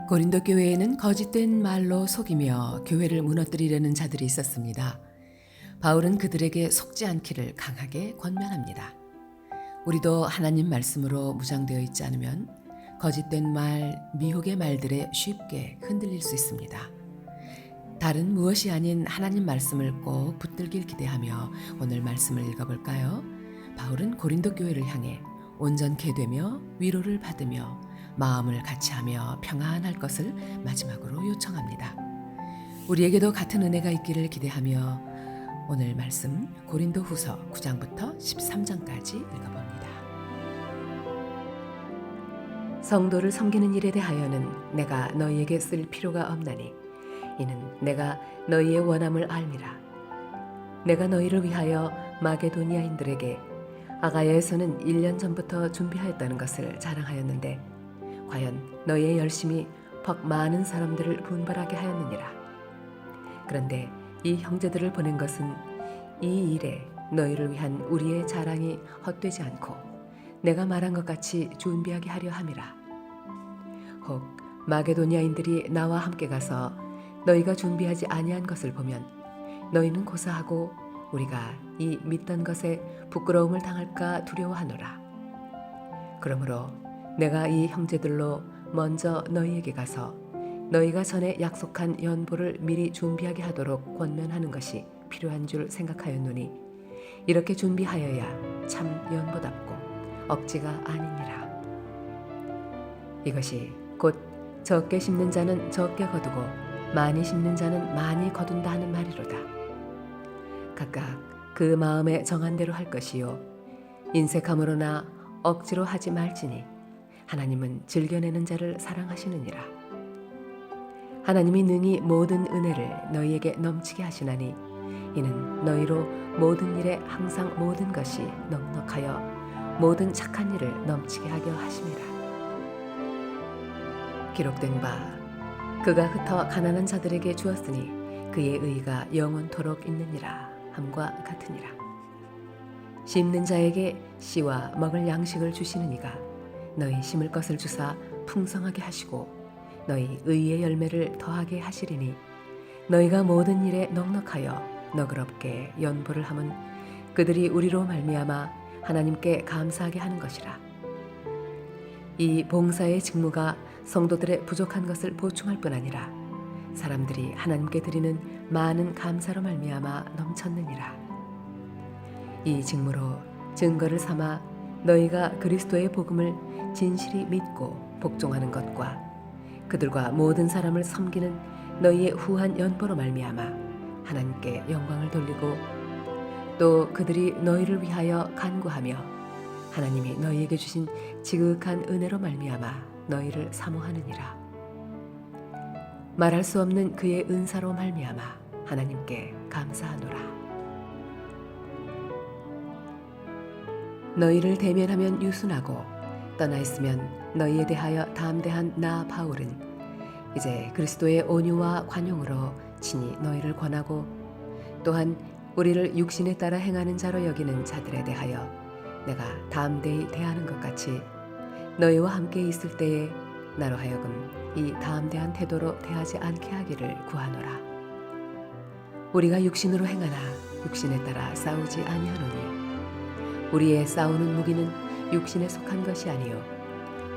고린도 교회에는 거짓된 말로 속이며 교회를 무너뜨리려는 자들이 있었습니다. 바울은 그들에게 속지 않기를 강하게 권면합니다. 우리도 하나님 말씀으로 무장되어 있지 않으면 거짓된 말, 미혹의 말들에 쉽게 흔들릴 수 있습니다. 다른 무엇이 아닌 하나님 말씀을 꼭 붙들길 기대하며 오늘 말씀을 읽어볼까요? 바울은 고린도 교회를 향해 온전케 되며 위로를 받으며 마음을 같이하며 평안할 것을 마지막으로 요청합니다. 우리에게도 같은 은혜가 있기를 기대하며 오늘 말씀 고린도 후서 9장부터 13장까지 읽어봅니다. 성도를 섬기는 일에 대하여는 내가 너희에게 쓸 필요가 없나니 이는 내가 너희의 원함을 알미라. 내가 너희를 위하여 마게도니아인들에게 아가야에서는 1년 전부터 준비하였다는 것을 자랑하였는데 과연 너희의 열심이 퍽 많은 사람들을 분발하게 하였느니라. 그런데 이 형제들을 보낸 것은 이 일에 너희를 위한 우리의 자랑이 헛되지 않고 내가 말한 것 같이 준비하게 하려 함이라. 혹 마게도니아인들이 나와 함께 가서 너희가 준비하지 아니한 것을 보면 너희는 고사하고 우리가 이 믿던 것에 부끄러움을 당할까 두려워하노라. 그러므로 내가 이 형제들로 먼저 너희에게 가서 너희가 전에 약속한 연보를 미리 준비하게 하도록 권면하는 것이 필요한 줄 생각하였노니 이렇게 준비하여야 참 연보답고 억지가 아니니라. 이것이 곧 적게 심는 자는 적게 거두고 많이 심는 자는 많이 거둔다 하는 말이로다. 각각 그 마음에 정한 대로 할 것이요 인색함으로나 억지로 하지 말지니 하나님은 즐겨내는 자를 사랑하시느니라. 하나님이 능히 모든 은혜를 너희에게 넘치게 하시나니 이는 너희로 모든 일에 항상 모든 것이 넉넉하여 모든 착한 일을 넘치게 하려 하심이라. 기록된 바 그가 흩어 가난한 자들에게 주었으니 그의 의가 영원토록 있느니라 함과 같으니라. 심는 자에게 씨와 먹을 양식을 주시는 이가 너희 심을 것을 주사 풍성하게 하시고 너희 의의 열매를 더하게 하시리니 너희가 모든 일에 넉넉하여 너그럽게 연보를 함은 그들이 우리로 말미암아 하나님께 감사하게 하는 것이라. 이 봉사의 직무가 성도들의 부족한 것을 보충할 뿐 아니라 사람들이 하나님께 드리는 많은 감사로 말미암아 넘쳤느니라. 이 직무로 증거를 삼아 너희가 그리스도의 복음을 진실이 믿고 복종하는 것과 그들과 모든 사람을 섬기는 너희의 후한 연보로 말미암아 하나님께 영광을 돌리고 또 그들이 너희를 위하여 간구하며 하나님이 너희에게 주신 지극한 은혜로 말미암아 너희를 사모하느니라. 말할 수 없는 그의 은사로 말미암아 하나님께 감사하노라. 너희를 대면하면 유순하고 떠나 있으면 너희에 대하여 담대한 나 바울은 이제 그리스도의 온유와 관용으로 친히 너희를 권하고 또한 우리를 육신에 따라 행하는 자로 여기는 자들에 대하여 내가 담대히 대하는 것 같이 너희와 함께 있을 때에 나로 하여금 이 담대한 태도로 대하지 않게 하기를 구하노라. 우리가 육신으로 행하나 육신에 따라 싸우지 아니하노니 우리의 싸우는 무기는 육신에 속한 것이 아니요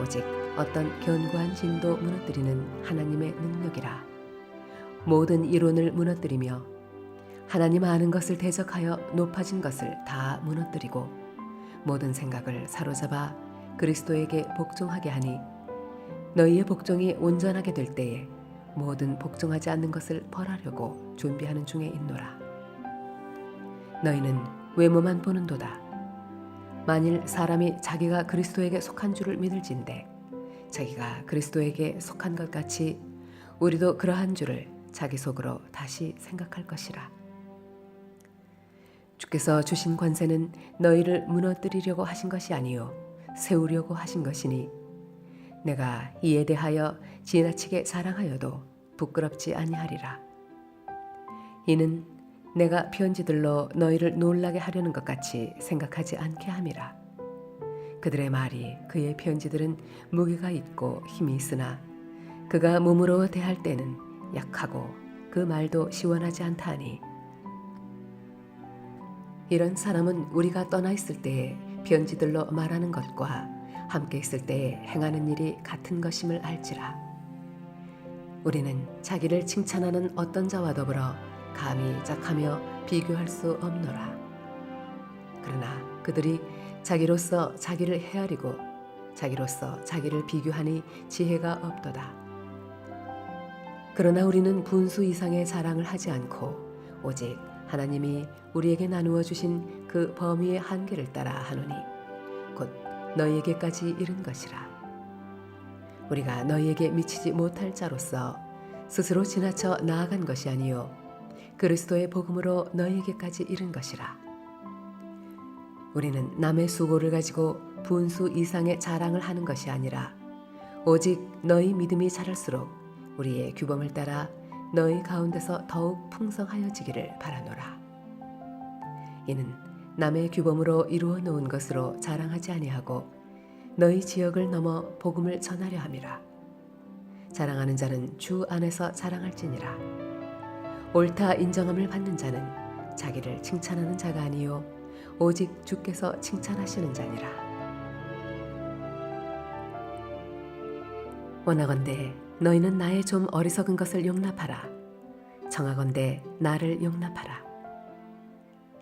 오직 어떤 견고한 진도 무너뜨리는 하나님의 능력이라. 모든 이론을 무너뜨리며 하나님 아는 것을 대적하여 높아진 것을 다 무너뜨리고 모든 생각을 사로잡아 그리스도에게 복종하게 하니 너희의 복종이 온전하게 될 때에 모든 복종하지 않는 것을 벌하려고 준비하는 중에 있노라. 너희는 외모만 보는도다. 만일 사람이 자기가 그리스도에게 속한 줄을 믿을진대 자기가 그리스도에게 속한 것 같이 우리도 그러한 줄을 자기 속으로 다시 생각할 것이라. 주께서 주신 권세는 너희를 무너뜨리려고 하신 것이 아니요 세우려고 하신 것이니 내가 이에 대하여 지나치게 자랑하여도 부끄럽지 아니하리라. 이는 내가 편지들로 너희를 놀라게 하려는 것 같이 생각하지 않게 함이라. 그들의 말이 그의 편지들은 무게가 있고 힘이 있으나 그가 몸으로 대할 때는 약하고 그 말도 시원하지 않다 하니 이런 사람은 우리가 떠나 있을 때에 변지들로 말하는 것과 함께 있을 때에 행하는 일이 같은 것임을 알지라. 우리는 자기를 칭찬하는 어떤 자와 더불어 감히 짝하며 비교할 수 없노라. 그러나 그들이 자기로서 자기를 헤아리고 자기로서 자기를 비교하니 지혜가 없도다. 그러나 우리는 분수 이상의 자랑을 하지 않고 오직 하나님이 우리에게 나누어 주신 그 범위의 한계를 따라 하노니 곧 너희에게까지 이른 것이라. 우리가 너희에게 미치지 못할 자로서 스스로 지나쳐 나아간 것이 아니요 그리스도의 복음으로 너희에게까지 이른 것이라. 우리는 남의 수고를 가지고 분수 이상의 자랑을 하는 것이 아니라 오직 너희 믿음이 자랄수록 우리의 규범을 따라 너희 가운데서 더욱 풍성하여지기를 바라노라. 이는 남의 규범으로 이루어 놓은 것으로 자랑하지 아니하고 너희 지역을 넘어 복음을 전하려 함이라. 자랑하는 자는 주 안에서 자랑할지니라. 옳다 인정함을 받는 자는 자기를 칭찬하는 자가 아니요 오직 주께서 칭찬하시는 자니라. 원하건대 너희는 나의 좀 어리석은 것을 용납하라. 청하건대 나를 용납하라.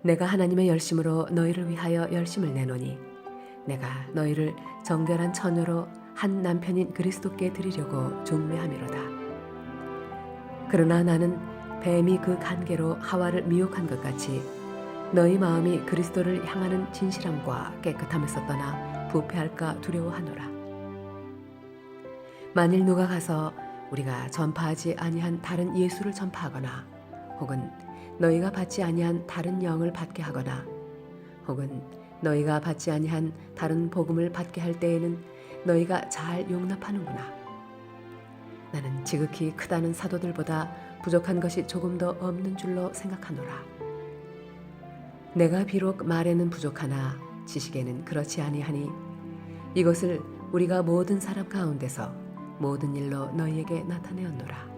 내가 하나님의 열심으로 너희를 위하여 열심을 내노니 내가 너희를 정결한 처녀로 한 남편인 그리스도께 드리려고 중매함이로다. 그러나 나는 뱀이 그 간계로 하와를 미혹한 것 같이 너희 마음이 그리스도를 향하는 진실함과 깨끗함에서 떠나 부패할까 두려워하노라. 만일 누가 가서 우리가 전파하지 아니한 다른 예수를 전파하거나 혹은 너희가 받지 아니한 다른 영을 받게 하거나 혹은 너희가 받지 아니한 다른 복음을 받게 할 때에는 너희가 잘 용납하는구나. 나는 지극히 크다는 사도들보다 부족한 것이 조금 더 없는 줄로 생각하노라. 내가 비록 말에는 부족하나 지식에는 그렇지 아니하니 이것을 우리가 모든 사람 가운데서 모든 일로 너희에게 나타내었노라.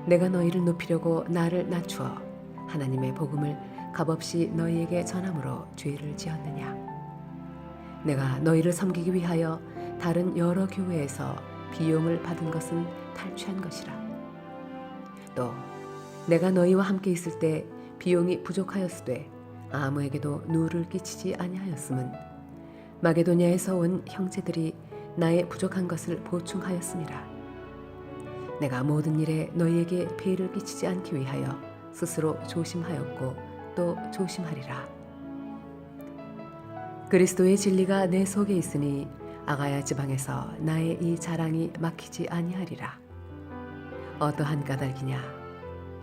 내가 너희를 높이려고 나를 낮추어 하나님의 복음을 값없이 너희에게 전함으로 죄를 지었느냐. 내가 너희를 섬기기 위하여 다른 여러 교회에서 비용을 받은 것은 탈취한 것이라. 또 내가 너희와 함께 있을 때 비용이 부족하였으되 아무에게도 누를 끼치지 아니하였음은 마게도냐에서 온 형제들이 나의 부족한 것을 보충하였음이라. 내가 모든 일에 너희에게 폐를 끼치지 않기 위하여 스스로 조심하였고 또 조심하리라. 그리스도의 진리가 내 속에 있으니 아가야 지방에서 나의 이 자랑이 막히지 아니하리라. 어떠한 까닭이냐?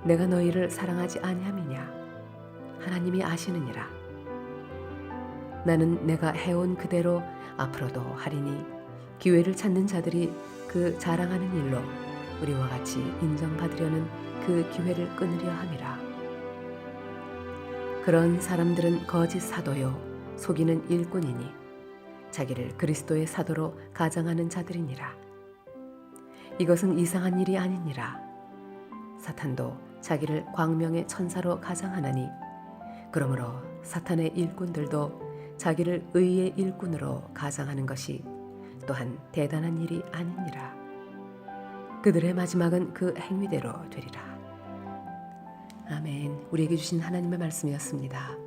내가 너희를 사랑하지 아니함이냐? 하나님이 아시느니라. 나는 내가 해온 그대로 앞으로도 하리니 기회를 찾는 자들이 그 자랑하는 일로 우리와 같이 인정받으려는 그 기회를 끊으려 함이라. 그런 사람들은 거짓 사도요 속이는 일꾼이니 자기를 그리스도의 사도로 가장하는 자들이니라. 이것은 이상한 일이 아니니라. 사탄도 자기를 광명의 천사로 가장하나니 그러므로 사탄의 일꾼들도 자기를 의의 일꾼으로 가장하는 것이 또한 대단한 일이 아니니라. 그들의 마지막은 그 행위대로 되리라. 아멘. 우리에게 주신 하나님의 말씀이었습니다.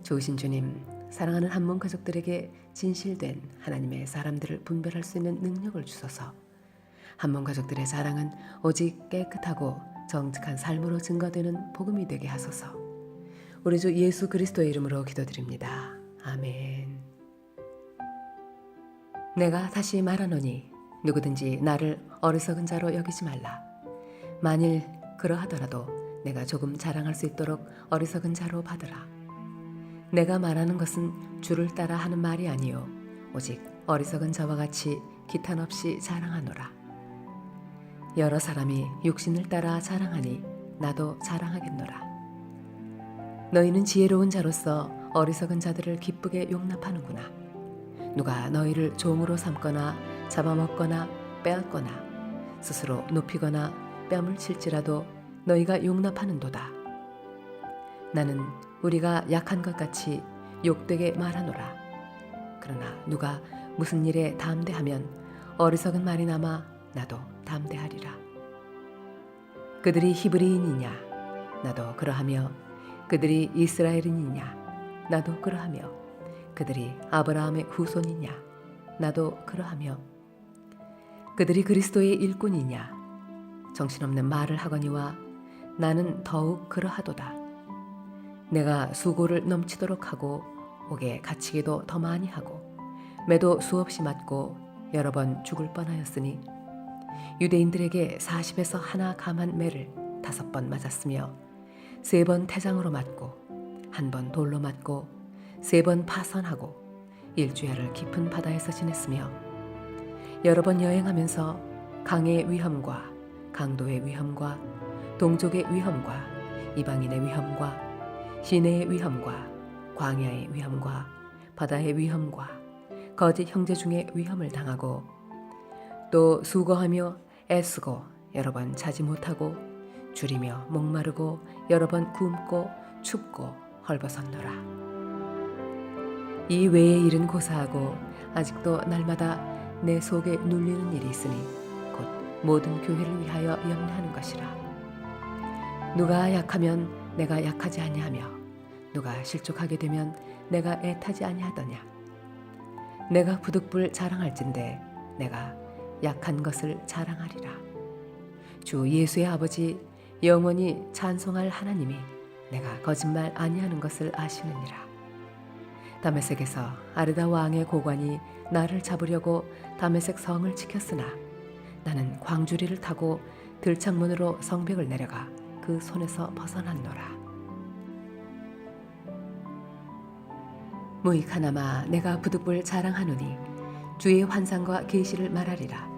좋으신 주님, 사랑하는 한몸 가족들에게 진실된 하나님의 사람들을 분별할 수 있는 능력을 주소서. 한몸 가족들의 자랑은 오직 깨끗하고 정직한 삶으로 증거되는 복음이 되게 하소서. 우리 주 예수 그리스도의 이름으로 기도드립니다. 아멘. 내가 다시 말하노니 누구든지 나를 어리석은 자로 여기지 말라. 만일 그러하더라도 내가 조금 자랑할 수 있도록 어리석은 자로 받으라. 내가 말하는 것은 주를 따라 하는 말이 아니요 오직 어리석은 자와 같이 기탄 없이 자랑하노라. 여러 사람이 육신을 따라 자랑하니 나도 자랑하겠노라. 너희는 지혜로운 자로서 어리석은 자들을 기쁘게 용납하는구나. 누가 너희를 종으로 삼거나 잡아먹거나 빼앗거나 스스로 높이거나 뺨을 칠지라도 너희가 용납하는도다. 나는 우리가 약한 것 같이 욕되게 말하노라. 그러나 누가 무슨 일에 담대하면 어리석은 말이 남아 나도 담대하리라. 그들이 히브리인이냐? 나도 그러하며 그들이 이스라엘인이냐? 나도 그러하며 그들이 아브라함의 후손이냐? 나도 그러하며 그들이 그리스도의 일꾼이냐? 정신없는 말을 하거니와 나는 더욱 그러하도다. 내가 수고를 넘치도록 하고 옥에 갇히기도 더 많이 하고 매도 수없이 맞고 여러 번 죽을 뻔하였으니 유대인들에게 40에서 하나 감한 매를 5번 맞았으며 3번 태장으로 맞고 1번 돌로 맞고 3번 파선하고 일주야를 깊은 바다에서 지냈으며 여러 번 여행하면서 강의 위험과 강도의 위험과 동족의 위험과 이방인의 위험과 시내의 위험과 광야의 위험과 바다의 위험과 거짓 형제 중에 위험을 당하고 또 수고하며 애쓰고 여러 번 자지 못하고 줄이며 목마르고 여러 번 굶고 춥고 헐벗었노라. 이 외의 일은 고사하고 아직도 날마다 내 속에 눌리는 일이 있으니 곧 모든 교회를 위하여 염려하는 것이라. 누가 약하면 내가 약하지 아니하며 누가 실족하게 되면 내가 애타지 아니하더냐. 내가 부득불 자랑할진대 내가 약한 것을 자랑하리라. 주 예수의 아버지 영원히 찬송할 하나님이 내가 거짓말 아니하는 것을 아시느니라. 다메섹에서 아르다 왕의 고관이 나를 잡으려고 다메섹 성을 지켰으나 나는 광주리를 타고 들창문으로 성벽을 내려가 그 손에서 벗어났노라. 무익하나마 내가 부득불 자랑하노니 주의 환상과 계시를 말하리라.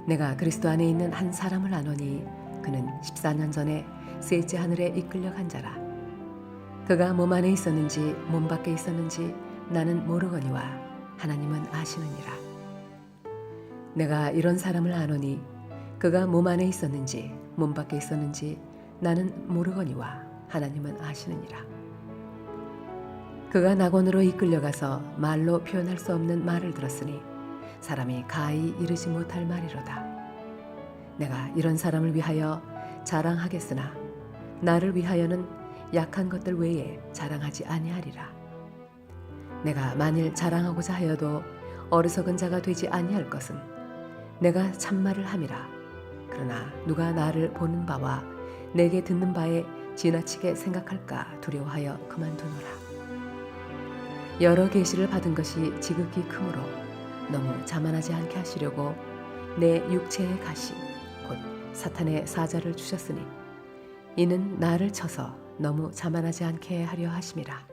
내가 그리스도 안에 있는 한 사람을 아노니 그는 14년 전에 셋째 하늘에 이끌려간 자라. 그가 몸 안에 있었는지 몸 밖에 있었는지 나는 모르거니와 하나님은 아시느니라. 내가 이런 사람을 아노니 그가 몸 안에 있었는지 몸 밖에 있었는지 나는 모르거니와 하나님은 아시느니라. 그가 낙원으로 이끌려가서 말로 표현할 수 없는 말을 들었으니 사람이 가히 이르지 못할 말이로다. 내가 이런 사람을 위하여 자랑하겠으나 나를 위하여는 약한 것들 외에 자랑하지 아니하리라. 내가 만일 자랑하고자 하여도 어리석은 자가 되지 아니할 것은 내가 참말을 함이라. 그러나 누가 나를 보는 바와 내게 듣는 바에 지나치게 생각할까 두려워하여 그만두노라. 여러 계시를 받은 것이 지극히 크므로 너무 자만하지 않게 하시려고 내 육체의 가시 곧 사탄의 사자를 주셨으니 이는 나를 쳐서 너무 자만하지 않게 하려 하심이라.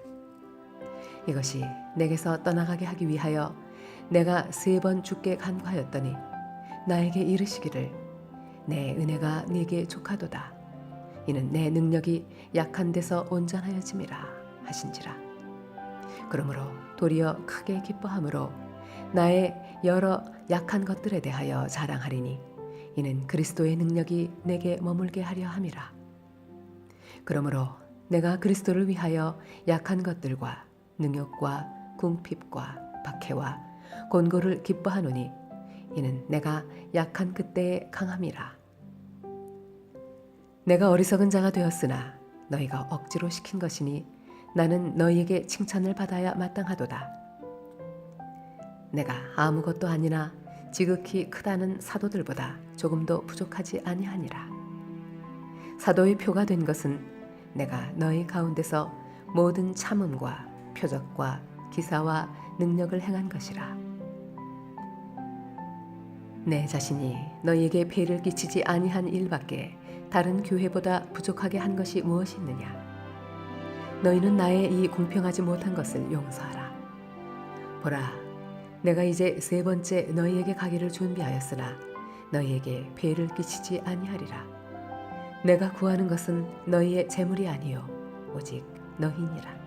이것이 내게서 떠나가게 하기 위하여 내가 3번 주께 간구하였더니 나에게 이르시기를 내 은혜가 네게 족하도다. 이는 내 능력이 약한 데서 온전하여짐이라 하신지라. 그러므로 도리어 크게 기뻐함으로 나의 여러 약한 것들에 대하여 자랑하리니 이는 그리스도의 능력이 내게 머물게 하려 함이라. 그러므로 내가 그리스도를 위하여 약한 것들과 능욕과 궁핍과 박해와 곤고를 기뻐하노니 이는 내가 약한 그때의 강함이라. 내가 어리석은 자가 되었으나 너희가 억지로 시킨 것이니 나는 너희에게 칭찬을 받아야 마땅하도다. 내가 아무것도 아니나 지극히 크다는 사도들보다 조금도 부족하지 아니하니라. 사도의 표가 된 것은 내가 너희 가운데서 모든 참음과 표적과 기사와 능력을 행한 것이라. 내 자신이 너희에게 폐를 끼치지 아니한 일밖에 다른 교회보다 부족하게 한 것이 무엇이 있느냐. 너희는 나의 이 공평하지 못한 것을 용서하라. 보라, 내가 이제 3번째 너희에게 가기를 준비하였으나 너희에게 폐를 끼치지 아니하리라. 내가 구하는 것은 너희의 재물이 아니요 오직 너희니라.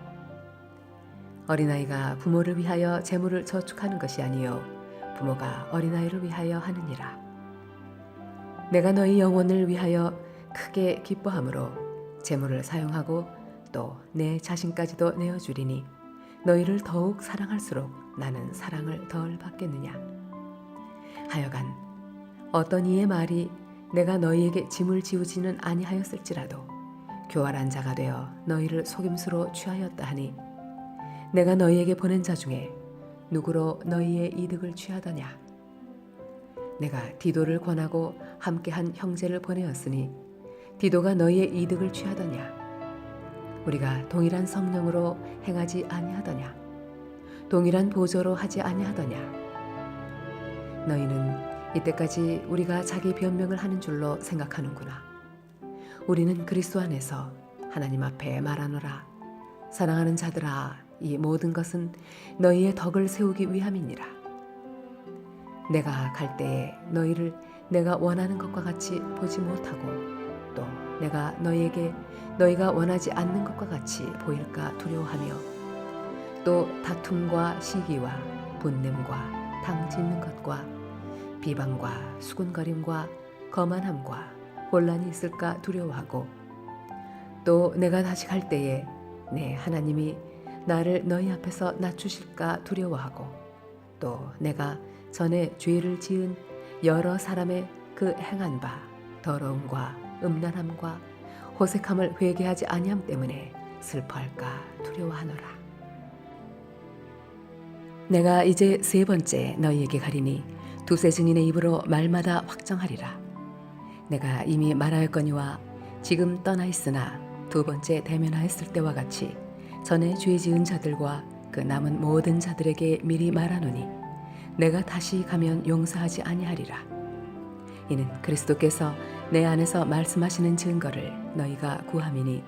어린아이가 부모를 위하여 재물을 저축하는 것이 아니요 부모가 어린아이를 위하여 하느니라. 내가 너희 영혼을 위하여 크게 기뻐함으로 재물을 사용하고 또 내 자신까지도 내어주리니 너희를 더욱 사랑할수록 나는 사랑을 덜 받겠느냐. 하여간 어떤 이의 말이 내가 너희에게 짐을 지우지는 아니하였을지라도 교활한 자가 되어 너희를 속임수로 취하였다 하니 내가 너희에게 보낸 자 중에 누구로 너희의 이득을 취하더냐. 내가 디도를 권하고 함께한 형제를 보내었으니 디도가 너희의 이득을 취하더냐. 우리가 동일한 성령으로 행하지 아니하더냐. 동일한 보조로 하지 아니하더냐. 너희는 이때까지 우리가 자기 변명을 하는 줄로 생각하는구나. 우리는 그리스도 안에서 하나님 앞에 말하노라. 사랑하는 자들아, 이 모든 것은 너희의 덕을 세우기 위함이니라. 내가 갈 때에 너희를 내가 원하는 것과 같이 보지 못하고 또 내가 너희에게 너희가 원하지 않는 것과 같이 보일까 두려워하며 또 다툼과 시기와 분냄과 당짓는 것과 비방과 수군거림과 거만함과 혼란이 있을까 두려워하고 또 내가 다시 갈 때에 내 하나님이 나를 너희 앞에서 낮추실까 두려워하고 또 내가 전에 죄를 지은 여러 사람의 그 행한 바 더러움과 음란함과 호색함을 회개하지 아니함 때문에 슬퍼할까 두려워하노라. 내가 이제 세 번째 너희에게 가리니 두세 증인의 입으로 말마다 확정하리라. 내가 이미 말하였거니와 지금 떠나 있으나 두 번째 대면하였을 때와 같이 전에 죄 지은 자들과 그 남은 모든 자들에게 미리 말하노니 내가 다시 가면 용서하지 아니하리라. 이는 그리스도께서 내 안에서 말씀하시는 증거를 너희가 구함이니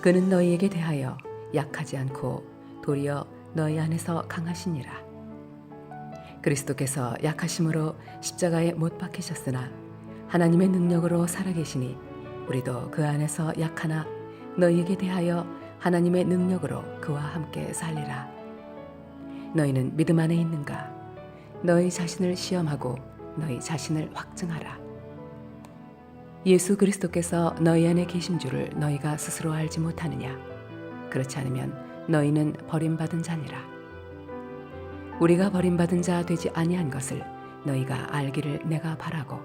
그는 너희에게 대하여 약하지 않고 도리어 너희 안에서 강하시니라. 그리스도께서 약하심으로 십자가에 못 박히셨으나 하나님의 능력으로 살아계시니 우리도 그 안에서 약하나 너희에게 대하여 하나님의 능력으로 그와 함께 살리라. 너희는 믿음 안에 있는가? 너희 자신을 시험하고 너희 자신을 확증하라. 예수 그리스도께서 너희 안에 계신 줄을 너희가 스스로 알지 못하느냐? 그렇지 않으면 너희는 버림받은 자니라. 우리가 버림받은 자 되지 아니한 것을 너희가 알기를 내가 바라고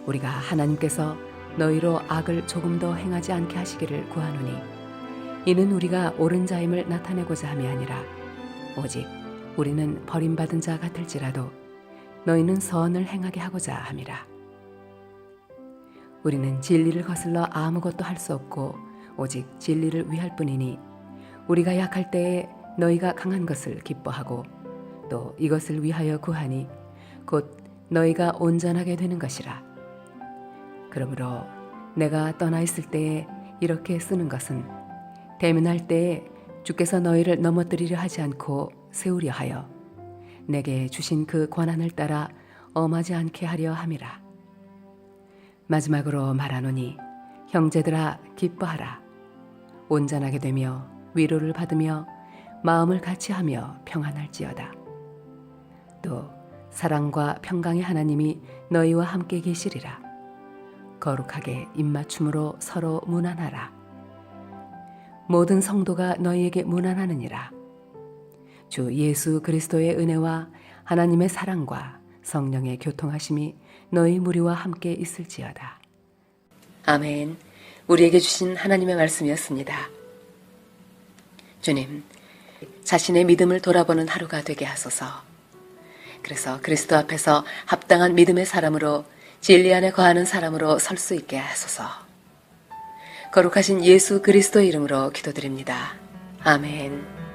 우리가 하나님께서 너희로 악을 조금 더 행하지 않게 하시기를 구하노니 이는 우리가 옳은 자임을 나타내고자 함이 아니라 오직 우리는 버림받은 자 같을지라도 너희는 선을 행하게 하고자 함이라. 우리는 진리를 거슬러 아무것도 할 수 없고 오직 진리를 위할 뿐이니 우리가 약할 때에 너희가 강한 것을 기뻐하고 또 이것을 위하여 구하니 곧 너희가 온전하게 되는 것이라. 그러므로 내가 떠나 있을 때에 이렇게 쓰는 것은 대면할 때에 주께서 너희를 넘어뜨리려 하지 않고 세우려 하여 내게 주신 그 권한을 따라 엄하지 않게 하려 함이라. 마지막으로 말하노니 형제들아 기뻐하라. 온전하게 되며 위로를 받으며 마음을 같이하며 평안할지어다. 또 사랑과 평강의 하나님이 너희와 함께 계시리라. 거룩하게 입맞춤으로 서로 문안하라. 모든 성도가 너희에게 문안하느니라. 주 예수 그리스도의 은혜와 하나님의 사랑과 성령의 교통하심이 너희 무리와 함께 있을지어다. 아멘. 우리에게 주신 하나님의 말씀이었습니다. 주님, 자신의 믿음을 돌아보는 하루가 되게 하소서. 그래서 그리스도 앞에서 합당한 믿음의 사람으로 진리 안에 거하는 사람으로 설 수 있게 하소서. 거룩하신 예수 그리스도의 이름으로 기도드립니다. 아멘.